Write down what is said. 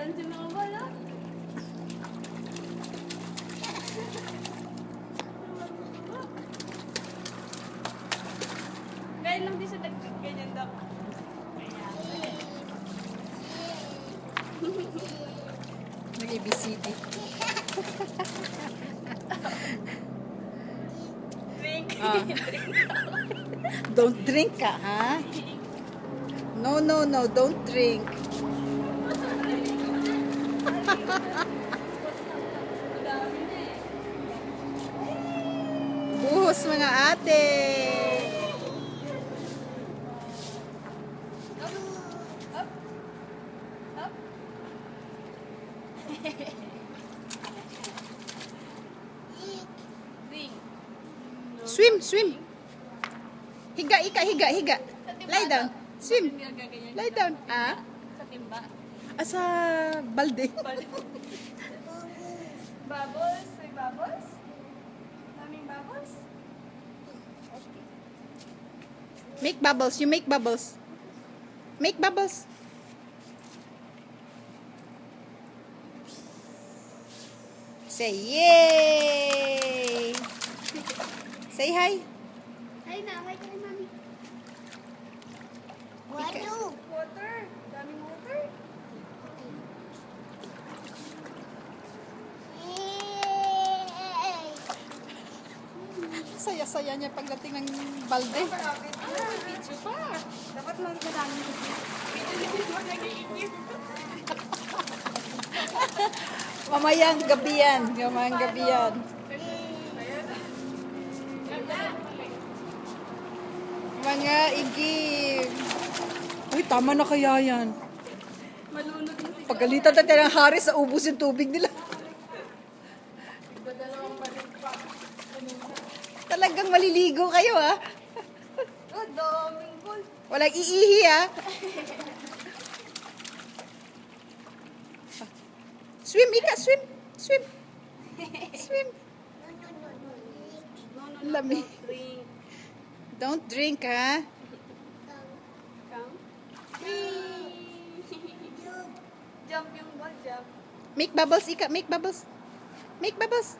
Nagtatawanan si mga bala. Kaya lang di siya nagganyan daw. Nag-ABCD. Drink. Ah. Don't drink ka, ha? No, no, no. Don't drink. Buhos mga ate. Up. Up. Drink. Swim, swim. Higa, ika, higa, higa. Lie down. Swim. Lie down. Ah? Sa timba. Sa balde. Bubbles. May bubbles? Daming bubbles? Make bubbles. You make bubbles. Make bubbles. Say yay. Say hi. Hi na. Hi kay mami. Water. Daming water. Saya-saya niya pagdating ng balde. Malapit na. Video pa. Dapat lang madaming video. Video nag-iinip. Mamayang gabi yan. Mamayang gabi yan. Mga igib. Uy, tama na kaya yan. Malunod na si Pagalitan natin ng hari sa ubus yung tubig nila. dalawang balik pa. Talagang maliligo kayo, ha? Oh, daming gold. Walang iihi, ha? Swim, ika, swim. Swim. Swim. No, Lami. Drink. Don't drink, ha? Come. Jump yung ball, jump. Make bubbles, ika. Make bubbles. Make bubbles.